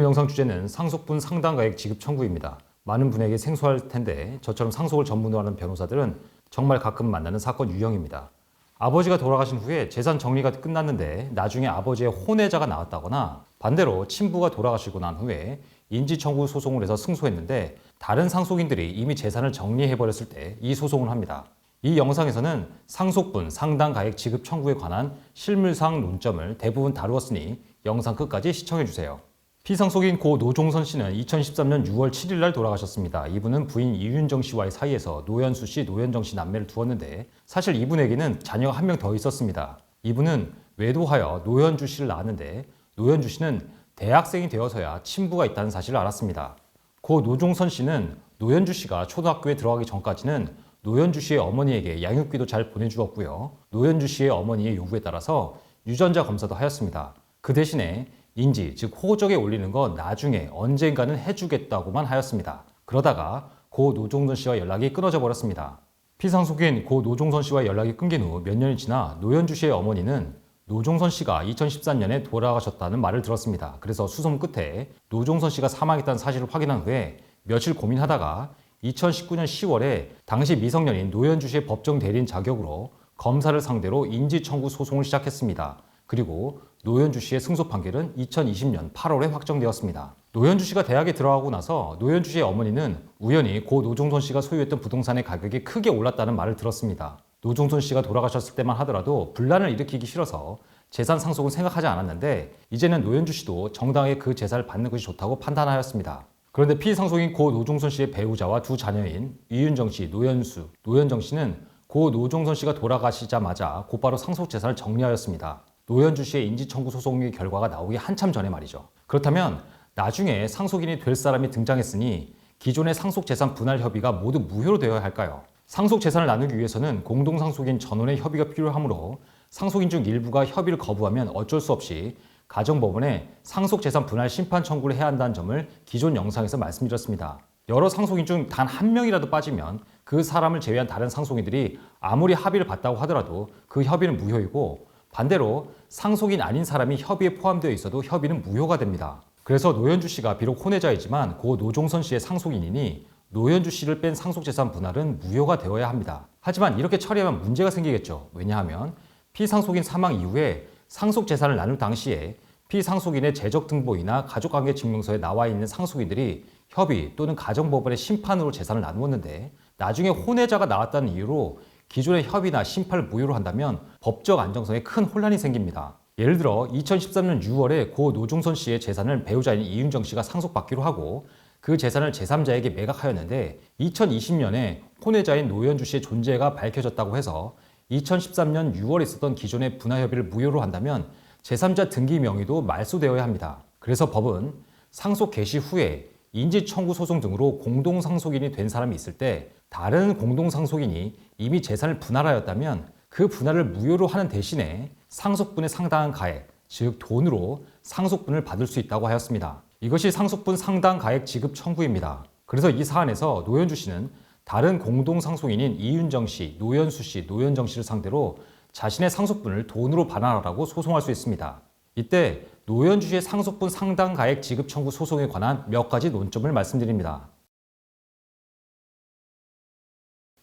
영상 주제는 상속분 상당가액 지급 청구입니다. 많은 분에게 생소할 텐데 저처럼 상속을 전문으로 하는 변호사들은 정말 가끔 만나는 사건 유형입니다. 아버지가 돌아가신 후에 재산 정리가 끝났는데 나중에 아버지의 혼외자가 나왔다거나 반대로 친부가 돌아가시고 난 후에 인지청구 소송을 해서 승소했는데 다른 상속인들이 이미 재산을 정리해버렸을 때 이 소송을 합니다. 이 영상에서는 상속분 상당가액 지급 청구에 관한 실물상 논점을 대부분 다루었으니 영상 끝까지 시청해주세요. 피상속인 고 노종선 씨는 2013년 6월 7일 날 돌아가셨습니다. 이분은 부인 이윤정 씨와의 사이에서 노현수 씨, 노현정 씨 남매를 두었는데 사실 이분에게는 자녀가 한 명 더 있었습니다. 이분은 외도하여 노현주 씨를 낳았는데 노현주 씨는 대학생이 되어서야 친부가 있다는 사실을 알았습니다. 고 노종선 씨는 노현주 씨가 초등학교에 들어가기 전까지는 노현주 씨의 어머니에게 양육비도 잘 보내주었고요. 노현주 씨의 어머니의 요구에 따라서 유전자 검사도 하였습니다. 그 대신에 인지, 즉 호적에 올리는 건 나중에 언젠가는 해주겠다고만 하였습니다. 그러다가 고 노종선 씨와 연락이 끊어져 버렸습니다. 피상속인 고 노종선 씨와 연락이 끊긴 후 몇 년이 지나 노현주 씨의 어머니는 노종선 씨가 2013년에 돌아가셨다는 말을 들었습니다. 그래서 수소문 끝에 노종선 씨가 사망했다는 사실을 확인한 후에 며칠 고민하다가 2019년 10월에 당시 미성년인 노현주 씨의 법정 대리인 자격으로 검사를 상대로 인지청구 소송을 시작했습니다. 그리고 노현주 씨의 승소 판결은 2020년 8월에 확정되었습니다. 노현주 씨가 대학에 들어가고 나서 노현주 씨의 어머니는 우연히 고 노종선 씨가 소유했던 부동산의 가격이 크게 올랐다는 말을 들었습니다. 노종선 씨가 돌아가셨을 때만 하더라도 분란을 일으키기 싫어서 재산 상속은 생각하지 않았는데 이제는 노현주 씨도 정당하게 그 재산을 받는 것이 좋다고 판단하였습니다. 그런데 피상속인 고 노종선 씨의 배우자와 두 자녀인 이윤정 씨, 노현수, 노현정 씨는 고 노종선 씨가 돌아가시자마자 곧바로 상속 재산을 정리하였습니다. 노현주 씨의 인지청구 소송의 결과가 나오기 한참 전에 말이죠. 그렇다면 나중에 상속인이 될 사람이 등장했으니 기존의 상속재산 분할 협의가 모두 무효로 되어야 할까요? 상속재산을 나누기 위해서는 공동상속인 전원의 협의가 필요하므로 상속인 중 일부가 협의를 거부하면 어쩔 수 없이 가정법원에 상속재산 분할 심판 청구를 해야 한다는 점을 기존 영상에서 말씀드렸습니다. 여러 상속인 중 단 한 명이라도 빠지면 그 사람을 제외한 다른 상속인들이 아무리 합의를 봤다고 하더라도 그 협의는 무효이고 반대로 상속인 아닌 사람이 협의에 포함되어 있어도 협의는 무효가 됩니다. 그래서 노현주 씨가 비록 혼외자이지만 고 노종선 씨의 상속인이니 노현주 씨를 뺀 상속재산 분할은 무효가 되어야 합니다. 하지만 이렇게 처리하면 문제가 생기겠죠. 왜냐하면 피상속인 사망 이후에 상속재산을 나눌 당시에 피상속인의 재적등본이나 가족관계증명서에 나와 있는 상속인들이 협의 또는 가정법원의 심판으로 재산을 나누었는데 나중에 혼외자가 나왔다는 이유로 기존의 협의나 심판을 무효로 한다면 법적 안정성에 큰 혼란이 생깁니다. 예를 들어 2013년 6월에 고 노종선 씨의 재산을 배우자인 이윤정 씨가 상속받기로 하고 그 재산을 제3자에게 매각하였는데 2020년에 혼외자인 노현주 씨의 존재가 밝혀졌다고 해서 2013년 6월에 있었던 기존의 분할 협의를 무효로 한다면 제3자 등기 명의도 말소되어야 합니다. 그래서 법은 상속 개시 후에 인지청구 소송 등으로 공동상속인이 된 사람이 있을 때 다른 공동상속인이 이미 재산을 분할하였다면 그 분할을 무효로 하는 대신에 상속분에 상당한 가액, 즉 돈으로 상속분을 받을 수 있다고 하였습니다. 이것이 상속분 상당 가액 지급 청구입니다. 그래서 이 사안에서 노현주 씨는 다른 공동상속인인 이윤정 씨, 노현수 씨, 노현정 씨를 상대로 자신의 상속분을 돈으로 반환하라고 소송할 수 있습니다. 이때 노현주 씨의 상속분 상당 가액 지급 청구 소송에 관한 몇 가지 논점을 말씀드립니다.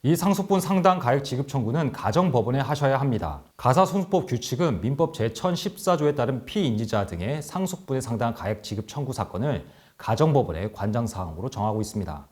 이 상속분 상당 가액 지급 청구는 가정법원에 하셔야 합니다. 가사손수법 규칙은 민법 제1014조에 따른 피인지자 등의 상속분에 상당한 가액 지급 청구 사건을 가정법원의 관장사항으로 정하고 있습니다.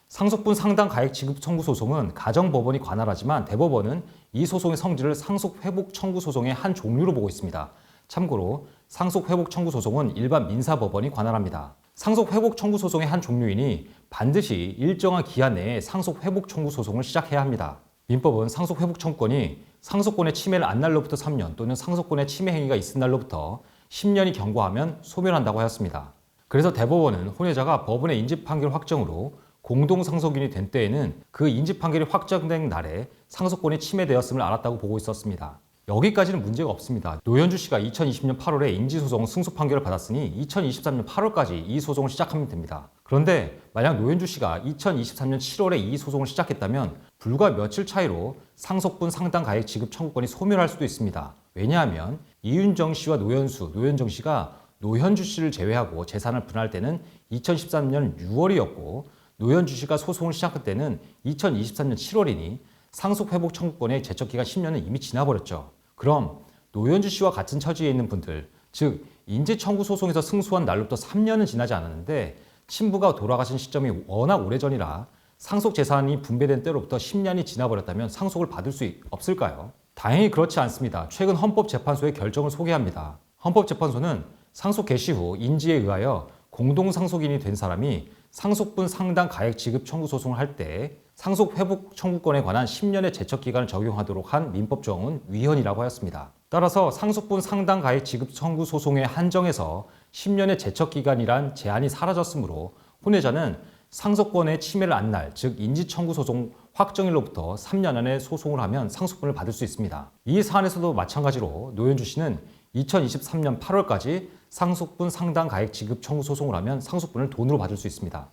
상속분 상당 가액 지급 청구 소송은 가정법원이 관할하지만 대법원은 이 소송의 성질을 상속회복 청구 소송의 한 종류로 보고 있습니다. 참고로 상속회복 청구 소송은 일반 민사법원이 관할합니다. 상속회복 청구 소송의 한 종류이니 반드시 일정한 기한 내에 상속회복 청구 소송을 시작해야 합니다. 민법은 상속회복 청구권이 상속권의 침해를 안 날로부터 3년 또는 상속권의 침해 행위가 있은 날로부터 10년이 경과하면 소멸한다고 하였습니다. 그래서 대법원은 혼외자가 법원의 인지판결 확정으로 공동상속인이 된 때에는 그 인지판결이 확정된 날에 상속권이 침해되었음을 알았다고 보고 있었습니다. 여기까지는 문제가 없습니다. 노현주 씨가 2020년 8월에 인지소송 승소 판결을 받았으니 2023년 8월까지 이 소송을 시작하면 됩니다. 그런데 만약 노현주 씨가 2023년 7월에 이 소송을 시작했다면 불과 며칠 차이로 상속분 상당 가액 지급 청구권이 소멸할 수도 있습니다. 왜냐하면 이윤정 씨와 노현정 씨가 노현주 씨를 제외하고 재산을 분할할 때는 2013년 6월이었고 노현주 씨가 소송을 시작할 때는 2023년 7월이니 상속회복 청구권의 제척기간 10년은 이미 지나버렸죠. 그럼 노현주 씨와 같은 처지에 있는 분들, 즉 인지청구 소송에서 승소한 날로부터 3년은 지나지 않았는데 친부가 돌아가신 시점이 워낙 오래전이라 상속재산이 분배된 때로부터 10년이 지나버렸다면 상속을 받을 수 없을까요? 다행히 그렇지 않습니다. 최근 헌법재판소의 결정을 소개합니다. 헌법재판소는 상속 개시 후 인지에 의하여 공동상속인이 된 사람이 상속분 상당 가액 지급 청구 소송을 할 때 상속 회복 청구권에 관한 10년의 제척 기간을 적용하도록 한 민법 조항은 위헌이라고 하였습니다. 따라서 상속분 상당 가액 지급 청구 소송에 한정해서 10년의 제척 기간이란 제한이 사라졌으므로 혼외자는 상속권의 침해를 안 날, 즉 인지청구 소송 확정일로부터 3년 안에 소송을 하면 상속분을 받을 수 있습니다. 이 사안에서도 마찬가지로 노현주 씨는 2023년 8월까지 상속분 상당 가액 지급 청구 소송을 하면 상속분을 돈으로 받을 수 있습니다.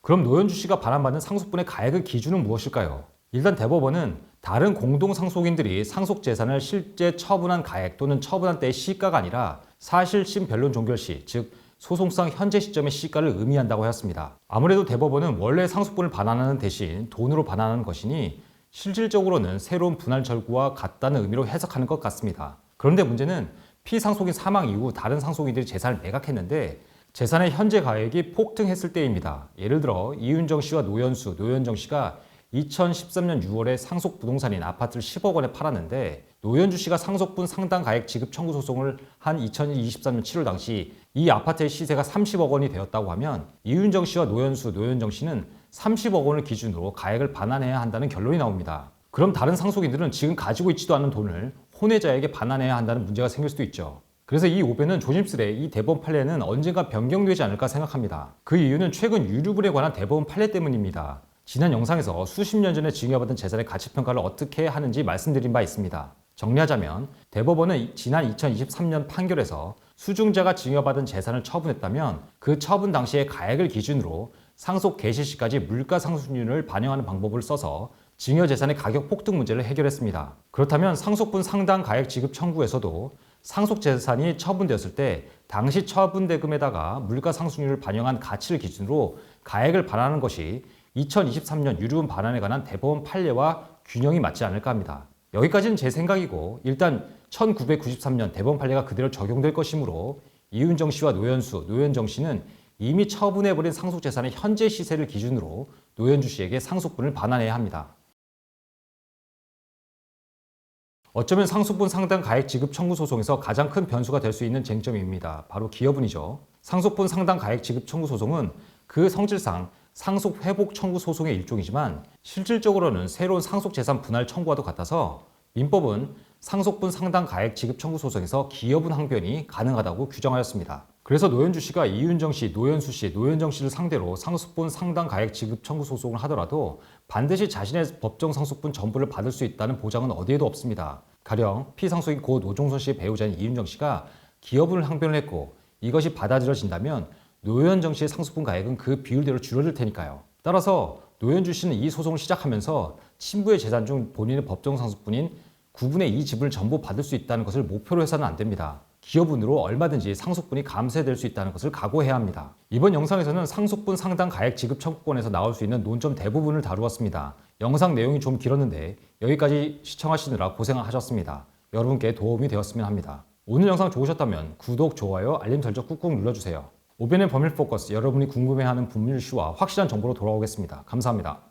그럼 노현주 씨가 반환받는 상속분의 가액의 기준은 무엇일까요? 일단 대법원은 다른 공동상속인들이 상속재산을 실제 처분한 가액 또는 처분한 때의 시가가 아니라 사실심 변론 종결 시, 즉 소송상 현재 시점의 시가를 의미한다고 하였습니다. 아무래도 대법원은 원래 상속분을 반환하는 대신 돈으로 반환하는 것이니 실질적으로는 새로운 분할 절구와 같다는 의미로 해석하는 것 같습니다. 그런데 문제는 피상속인 사망 이후 다른 상속인들이 재산을 매각했는데 재산의 현재 가액이 폭등했을 때입니다. 예를 들어 이윤정 씨와 노현정 씨가 2013년 6월에 상속 부동산인 아파트를 10억 원에 팔았는데 노현주 씨가 상속분 상당 가액 지급 청구 소송을 한 2023년 7월 당시 이 아파트의 시세가 30억 원이 되었다고 하면 이윤정 씨와 노현정 씨는 30억 원을 기준으로 가액을 반환해야 한다는 결론이 나옵니다. 그럼 다른 상속인들은 지금 가지고 있지도 않은 돈을 혼외자에게 반환해야 한다는 문제가 생길 수도 있죠. 그래서 이 오배는 조심스레 이 대법원 판례는 언젠가 변경되지 않을까 생각합니다. 그 이유는 최근 유류분에 관한 대법원 판례 때문입니다. 지난 영상에서 수십 년 전에 증여받은 재산의 가치평가를 어떻게 하는지 말씀드린 바 있습니다. 정리하자면 대법원은 지난 2023년 판결에서 수증자가 증여받은 재산을 처분했다면 그 처분 당시의 가액을 기준으로 상속 개시 시까지 물가 상승률을 반영하는 방법을 써서 증여 재산의 가격 폭등 문제를 해결했습니다. 그렇다면 상속분 상당 가액 지급 청구에서도 상속 재산이 처분되었을 때 당시 처분 대금에다가 물가 상승률을 반영한 가치를 기준으로 가액을 반환하는 것이 2023년 유류분 반환에 관한 대법원 판례와 균형이 맞지 않을까 합니다. 여기까지는 제 생각이고 일단 1993년 대법원 판례가 그대로 적용될 것이므로 이윤정 씨와 노현정 씨는 이미 처분해버린 상속재산의 현재 시세를 기준으로 노현주 씨에게 상속분을 반환해야 합니다. 어쩌면 상속분 상당 가액 지급 청구 소송에서 가장 큰 변수가 될 수 있는 쟁점입니다. 바로 기여분이죠. 상속분 상당 가액 지급 청구 소송은 그 성질상 상속 회복 청구 소송의 일종이지만 실질적으로는 새로운 상속재산 분할 청구와도 같아서 민법은 상속분 상당 가액 지급 청구 소송에서 기여분 항변이 가능하다고 규정하였습니다. 그래서 노현주 씨가 이윤정 씨, 노현정 씨를 상대로 상속분 상당 가액 지급 청구 소송을 하더라도 반드시 자신의 법정 상속분 전부를 받을 수 있다는 보장은 어디에도 없습니다. 가령 피상속인 고 노종선 씨의 배우자인 이윤정 씨가 기여분을 항변을 했고 이것이 받아들여진다면 노현정 씨의 상속분 가액은 그 비율대로 줄어들 테니까요. 따라서 노현주 씨는 이 소송을 시작하면서 친부의 재산 중 본인의 법정 상속분인 9분의 2 지분을 전부 받을 수 있다는 것을 목표로 해서는 안 됩니다. 기여분으로 얼마든지 상속분이 감세될 수 있다는 것을 각오해야 합니다. 이번 영상에서는 상속분 상당 가액 지급 청구권에서 나올 수 있는 논점 대부분을 다루었습니다. 영상 내용이 좀 길었는데 여기까지 시청하시느라 고생하셨습니다. 여러분께 도움이 되었으면 합니다. 오늘 영상 좋으셨다면 구독, 좋아요, 알림 설정 꾹꾹 눌러주세요. 오변의 법률 포커스, 여러분이 궁금해하는 법률 이슈와 확실한 정보로 돌아오겠습니다. 감사합니다.